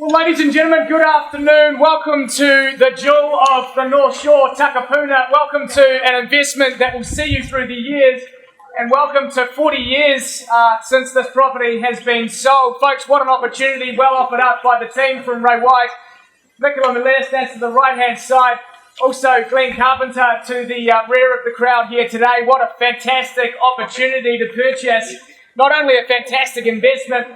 Well, ladies and gentlemen, good afternoon. Welcome to the jewel of the North Shore, Takapuna. Welcome to an investment that will see you through the years, and welcome to 40 years since this property has been sold. Folks, what an opportunity, well offered up by the team from Ray White. Nicola Miles, that's to the right-hand side. Also, Glenn Carpenter to the rear of the crowd here today. What a fantastic opportunity to purchase. Not only a fantastic investment,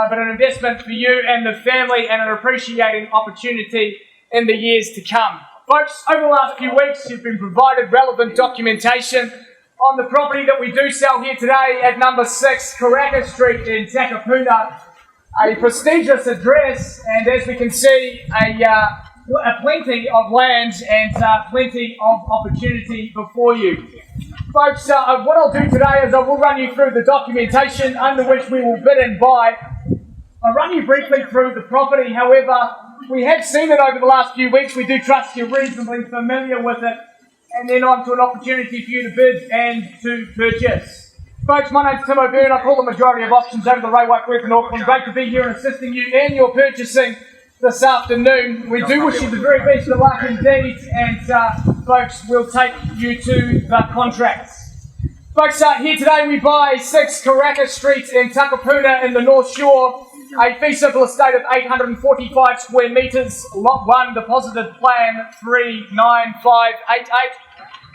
but an investment for you and the family, and an appreciating opportunity in the years to come. Folks, over the last few weeks, you've been provided relevant documentation on the property that we do sell here today at number 6 Karaka Street in Takapuna. A prestigious address, and as we can see, a plenty of land and plenty of opportunity before you. Folks, what I'll do today is I will run you through the documentation under which we will bid and buy. I'll run you briefly through the property. However, we have seen it over the last few weeks. We do trust you're reasonably familiar with it. And then on to an opportunity for you to bid and to purchase. Folks, my name's Tim O'Byrne. I call the majority of options over the Ray White Group in Auckland. Great to be here and assisting you in your purchasing this afternoon. We do wish you the very best of luck indeed, and folks, we'll take you to the contracts. Folks, here today we buy 6 Karaka Street in Takapuna in the North Shore, a fee simple estate of 845 square metres, lot 1, deposited plan 39588,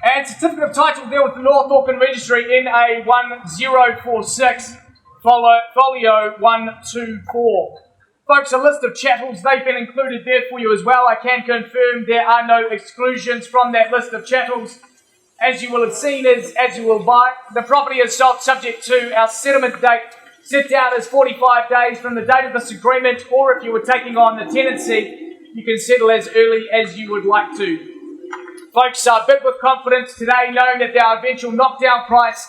and certificate of title there with the North Auckland Registry NA 1046, folio 124. Folks, a list of chattels, they've been included there for you as well. I can confirm there are no exclusions from that list of chattels. As you will have seen, as you will buy, the property is sold subject to our settlement date, set down as 45 days from the date of this agreement, or if you were taking on the tenancy, you can settle as early as you would like to. Folks, bid with confidence today, knowing that our eventual knockdown price,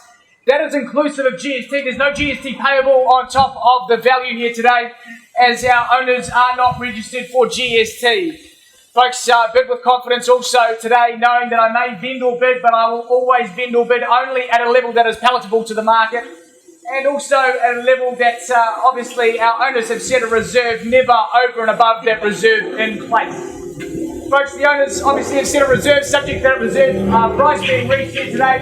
that is inclusive of GST. There's no GST payable on top of the value here today, as our owners are not registered for GST. Folks, bid with confidence also today, knowing that I may vendor bid, but I will always vendor bid only at a level that is palatable to the market, and also at a level that obviously our owners have set a reserve, never over and above that reserve in place. Folks, the owners obviously have set a reserve, subject to that reserve price being reached here today.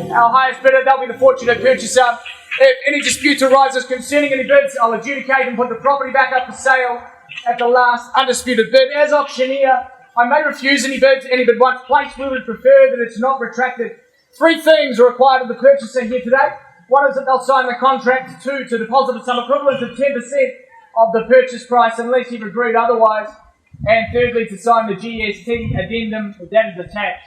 Our highest bidder, they'll be the fortunate purchaser. If any dispute arises concerning any bids, I'll adjudicate and put the property back up for sale at the last undisputed bid. As auctioneer, I may refuse any bid once placed. We would prefer that it's not retracted. 3 things are required of the purchaser here today. One is that they'll sign the contract. 2, to deposit a sum equivalent of 10% of the purchase price unless you've agreed otherwise. And thirdly, to sign the GST addendum that is attached.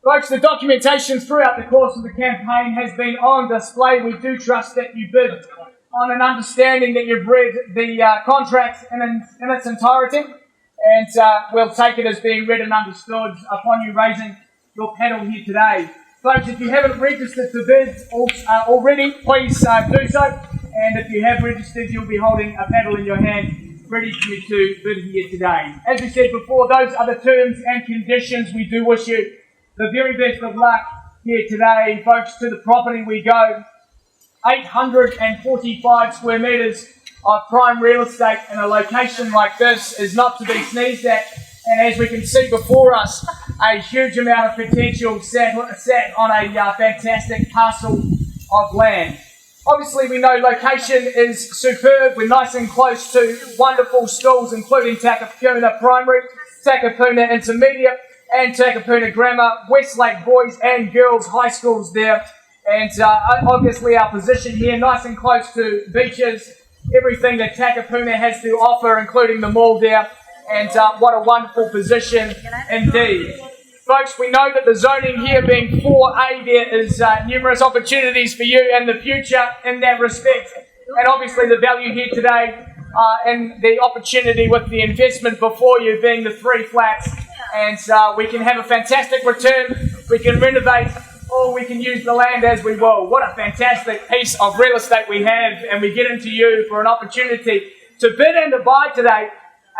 Folks, the documentation throughout the course of the campaign has been on display. We do trust that you bid on an understanding that you've read the contract in its entirety, and we'll take it as being read and understood upon you raising your paddle here today. Folks, if you haven't registered to bid already, please do so, and if you have registered, you'll be holding a paddle in your hand, ready for you to bid here today. As we said before, those are the terms and conditions. We do wish you the very best of luck here today. Folks, to the property we go. 845 square metres of prime real estate in a location like this is not to be sneezed at, and as we can see before us, a huge amount of potential sat on a fantastic parcel of land. Obviously, we know location is superb. We're nice and close to wonderful schools, including Takapuna Primary, Takapuna Intermediate, and Takapuna Grammar, Westlake Boys and Girls High Schools there. And obviously our position here, nice and close to beaches, everything that Takapuna has to offer, including the mall there. And what a wonderful position indeed. Folks, we know that the zoning here being 4A, there is numerous opportunities for you in the future in that respect. And obviously the value here today and the opportunity with the investment before you being the 3 flats. And we can have a fantastic return, we can renovate, or we can use the land as we will. What a fantastic piece of real estate we have, and we get into you for an opportunity to bid and to buy today.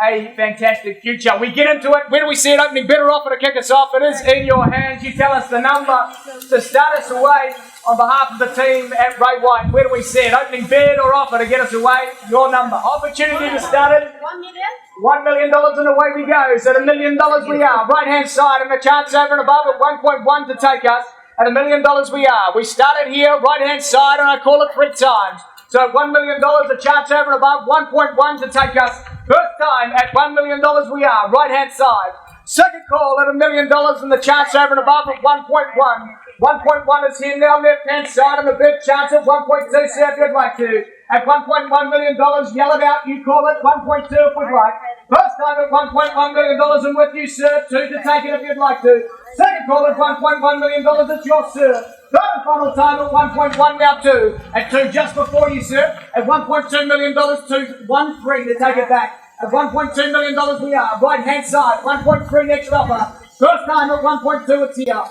A fantastic future. We get into it. Where do we see it opening bid or offer to kick us off? It is in your hands. You tell us the number to start us away on behalf of the team at Ray White. Where do we see it? Opening bid or offer to get us away? Your number. Opportunity to start it. 1 million. $1 million and away we go. So at $1 million we are. Right hand side and the chance over and above at 1.1 to take us. At $1 million we are. We started here, right hand side, and I call it 3 times. So $1 million, a chance over and above, 1.1 to take us. First time at $1 million we are. Right hand side. Second call at $1 million and the chance over and above at 1.1. 1.1 is here now, left hand side, and the big chance at 1.2, so if you'd like to. At $1.1 million, yell it out, you call it 1.2 if we'd like. First time at $1.1 million and with you, sir, 2 to take it if you'd like to. Second call at $1.1 million, it's your sir. Third and final time at 1.1 now 2. At 2 just before you, sir. At $1.2 million, 2, 1, 3 to take it back. At $1.2 million we are. Right hand side, 1.3 next offer. First time at 1.2, it's here.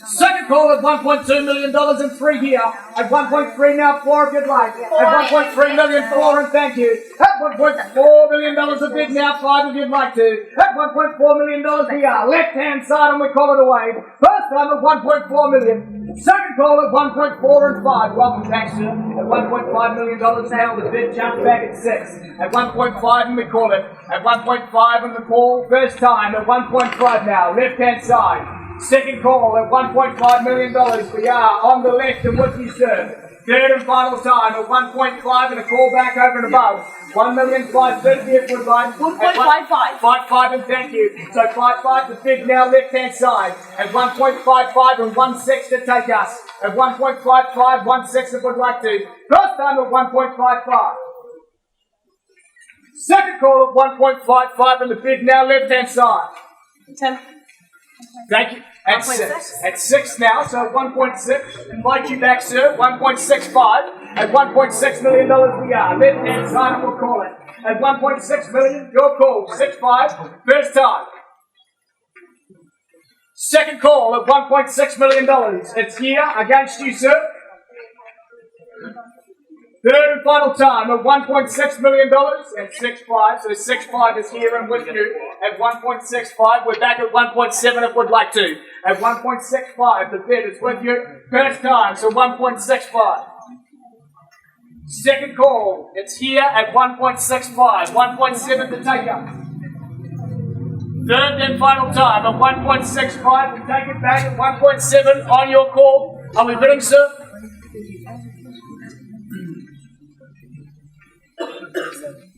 Second call at $1.2 million and 3 here. At 1.3 now 4 if you'd like. At 1.3 million 4 and thank you. At $1.4 million a bid now 5 if you'd like to. At $1.4 million we are. Left hand side and we call it away. First time at $1.4 million. Second call at 1.4 and 5. Welcome back, sir. At $1.5 million now the bid jumped back at 6. At 1.5 and we call it. At 1.5 and the call. First time at 1.5 now. Left hand side. Second call at $1.5 million. We are on the left and with you, sir. Third and final time at 1.5 and a call back over and above. 1,550,000 if we'd like. 1.55. 55 and thank you. So 55 the bid now left hand side. At 1.55 and 16 to take us. At 1.55, 16 if we'd like to. First time at 1.55. Second call at 1.55 and the bid now left hand side. 10. Thank you. At 6. At 6 now, so 1.6. Invite you back, sir. 1.65. At $1.6 million we are. Left hand side, we'll call it. At 1.6 million, your call. 6.5. First time. Second call at $1.6 million. It's here against you, sir. Third and final time at $1.6 million at 6.5. So 6.5 is here and with you at 1.65. We're back at 1.7 if we'd like to. At 1.65, the bid is with you. First time, so 1.65. Second call, it's here at 1.65. 1.7 to take up. Third and final time at 1.65. We take it back at 1.7 on your call. Are we bidding, sir?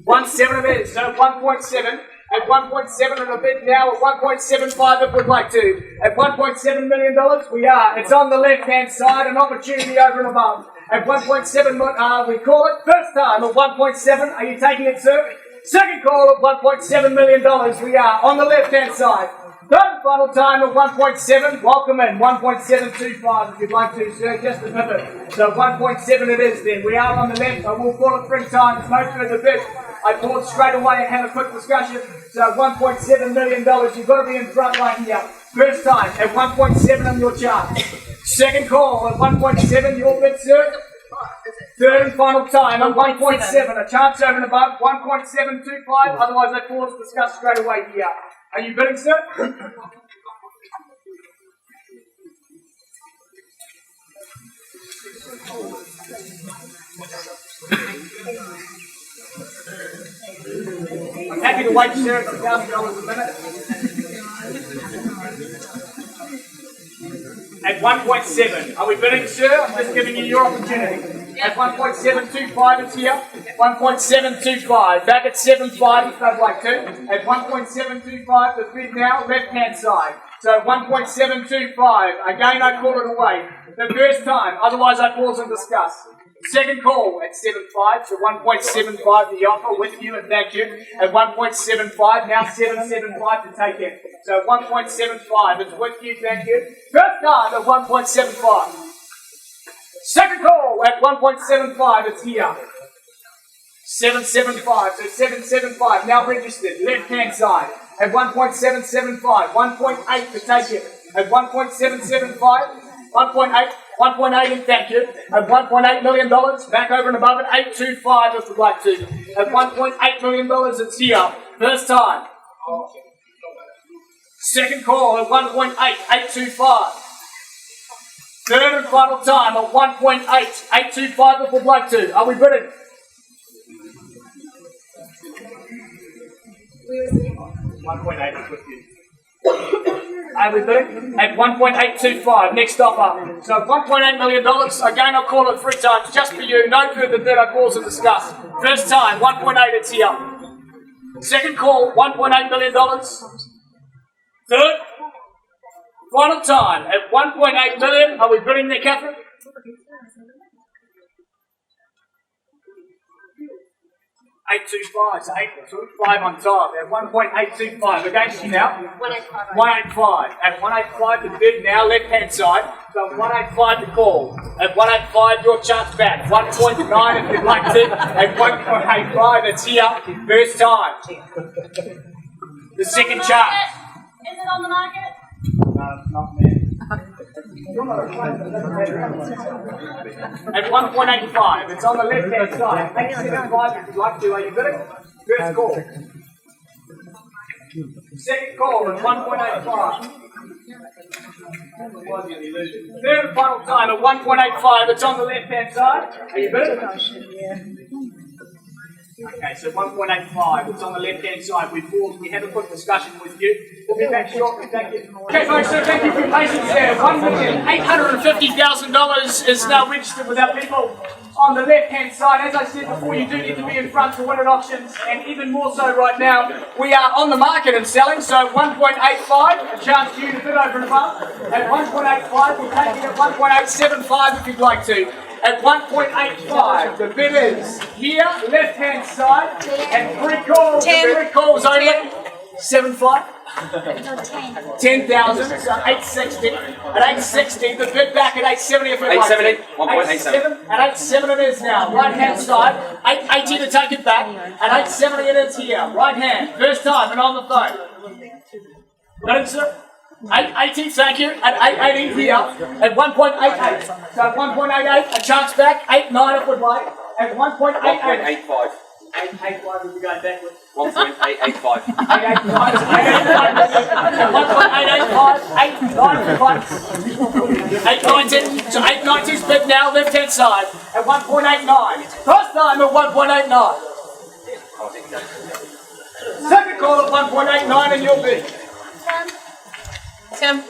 1.7 it is, so 1.7. At 1.7 and a bid now at 1.75 if we'd like to. At $1.7 million we are. It's on the left hand side, an opportunity over and above. At 1.7 we call it. First time at 1.7. Are you taking it, sir? Second call at $1.7 million we are. On the left hand side. Third and final time at 1.7. Welcome in. 1.725 if you'd like to, sir. Just a minute. So 1.7 it is then. We are on the left. I will call it 3 times. No further bid. I paused straight away and had a quick discussion. So $1.7 million. You've got to be in front right here. First time at 1.7 on your chart. Second call at 1.7. Your bid, sir. Third and final time at 1.7. A chance over and above. 1.725. Otherwise I pause to discuss straight away here. Are you bidding, sir? I'm happy to wait, sir. It's $1,000 a minute. At 1.7. Are we bidding, sir? I'm just giving you your opportunity. At 1.725 it's here. 1.725. Back at 7.5 if I'd like to. At 1.725 the bid now, left hand side. So 1.725. Again I call it away. The first time, otherwise I pause and discuss. Second call at 7.5, so 1.75 the offer with you and thank you. At 1.75, now 7.75 to take it. So 1.75 is with you, thank you. First time at 1.75. Second call at 1.75, it's here. 7.75, so 7.75, now registered, left hand side. At 1.775, 1.8 to take it. At 1.775, 1.8. 1.8 and thank you. At $1.8 million, back over and above it, 825 if you'd like to. At $1.8 million, it's here. First time. Second call at 1.8, 825. Third and final time at 1.8, 825 if you'd like to. Are we bidding? 1.8 is with you. We bid at 1.825. Next offer. So $1.8 million. Again, I'll call it 3 times just for you. No further bid. I call to discuss. First time, 1.8. It's here. Second call, $1.8 million. Third, final time at 1.8 million. Are we bidding there, Catherine? 825, so 825 on top at 1.825 against you now. 185. At 185 the bid now, left hand side. So 185 to call. At 185 your chance back. 1.9 if you'd like to. At 1.85 it's here. First time. The second chance. Is it on the market? No, not there. At 1.85, it's on the left hand side. 875 if you'd like to. Are you bidding? First call. Second call at 1.85. Third and final time at 1.85. It's on the left hand side. Are you bidding? Okay, so 1.85, it's on the left-hand side. We paused, we had a quick discussion with you. We'll be back shortly, thank you. Okay, folks, so thank you for your patience there. $1,850,000 is now registered with our people on the left-hand side. As I said before, you do need to be in front to win at auctions, and even more so right now. We are on the market and selling, so 1.85, a chance for you to bid over and above. At 1.85, we'll take it at 1.875 if you'd like to. At 1.85, the bid is here, left-hand side, and 3 calls. 3 calls only. 7.5. 10,000. So 860. At 860, the bid back at 870 if we like. 870. 1.87. At 870 it is now. Right-hand side. 880 to take it back. At 870 it is here. Right hand. First time and on the phone. Got it, sir? 880, thank you. At 880 here, at 1.88. So at 1.88, a chance back. 89 if we'd like. At 1.88. 1.85. 885 would be going backwards. 1.885. 890. So 890 is bid now, left hand side. At 1.89. First time at 1.89. Second call at 1.89 and you'll bid. 10. 1.9.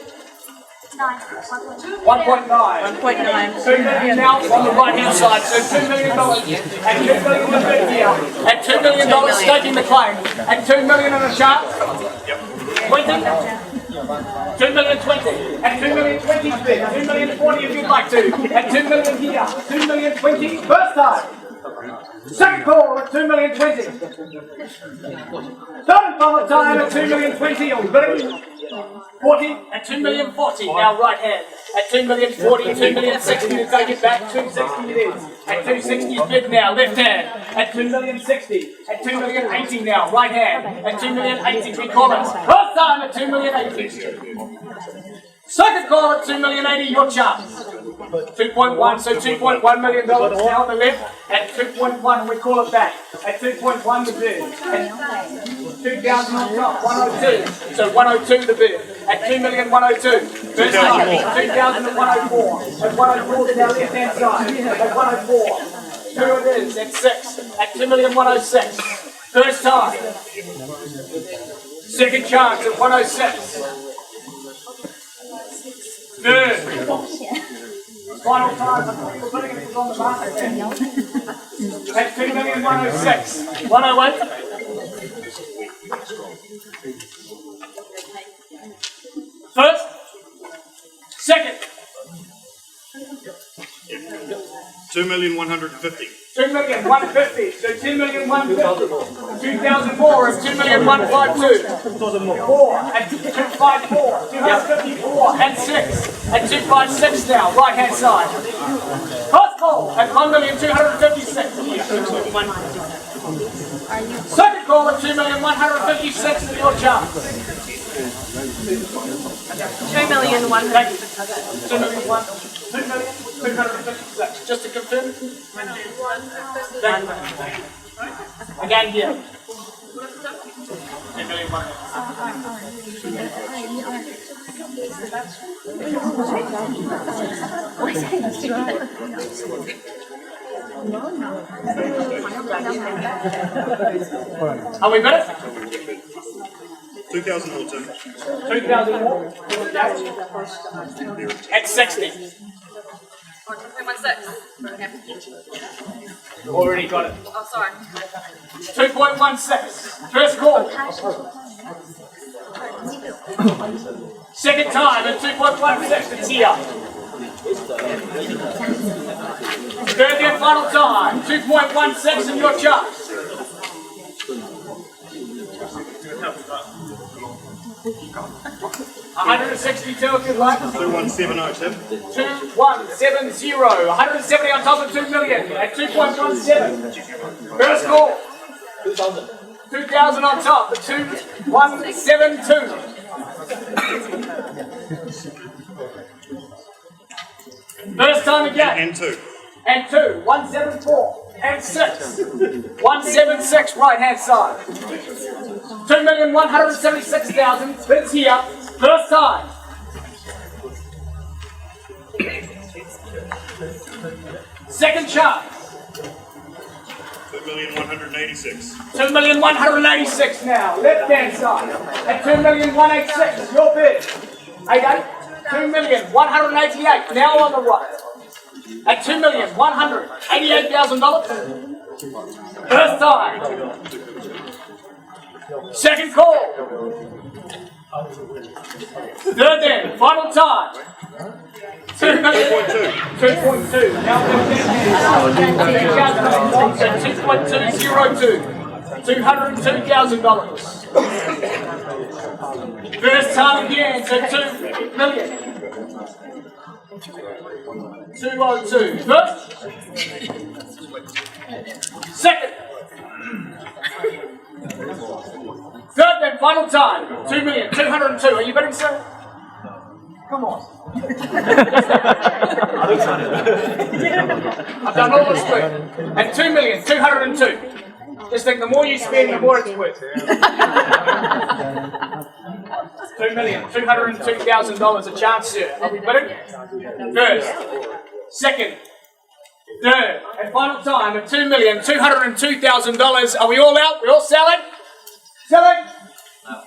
1.9. 2 million now on the right hand side, so $2 million. And $2 million the bid here. At $2 million staking the claim. At $2 million on a chart. 20. 2 million 20. At 2 million 20 bid. 2 million 40 if you'd like to. At 2 million here. 2 million 20. First time. Second call at 2 million 20. Third final time at 2 million 20. Are we bidding? 40 at 2 million 40. Now right hand at 2 million 40, 2 million 60 to take it back. 260 it is. At 260 bid now. Left hand at 2 million 60. At 2 million 80 now. Right hand at 2 million 80. We call it. First time at 2 million 80. Second call at 2 million 80. Your chance. 2.1, so $2.1 million now on the left. At 2.1, we call it back. At 2.1 the bid. At 2,000 on top, 102. So 102 the bid. At 2,102,000. First time, 2,104. At 104 now left hand side. At 104. 2 it is. At 6. At 2,106,000. First time. Second chance at 106. Third. Final time, I'm putting it on the market there. At 2,106,000. 108. First. Second. 2,150,000. 2,150,000. So 2,150,000. 2004 is 2,152,000. 4 and 254. 254 and 6 and 256 now. Right hand side. First call at 1,256,000. Second call at 2,156,000 for your chance. 2,256,000. Just to confirm. Again here. 2,156,000. Are we better? 2,000 more, Tim. 2,000 more. At 60. 2.16. Already got it. Oh, sorry. 2.16. First call. Second time at 2.16. It's here. Third and final time. 2.16 in your chart. 162 if you'd like. 2170, Tim. 2170. 170 on top of 2 million at 2.17. First call. 2,000 on top at 2172. First time again. And 2. And 2. 174. And 6. 176 right hand side. 2,176,000 bids here. First time. Second chance. 2,186. 2,186 now. Left hand side. At 2,186. Your bid. 88. 2,188. Now on the right. At $2,188,000. First time. Second call. Third then. Final time. 2 million. 2.2. Now $2.202. $202,000. First time again. So 2 million. 202. First. Second. Third then, final time. 2,202,000. Are you bidding, sir? Come on. I've done all this work. And 2,202,000. Just think the more you spend, the more it's worth. $2,202,000 a chance, sir. Are we bidding? First, second, third, and final time at $2,202,000. Are we all out? We all selling? Selling? No.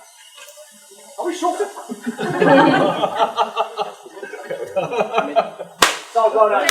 Are we shorted? So well done.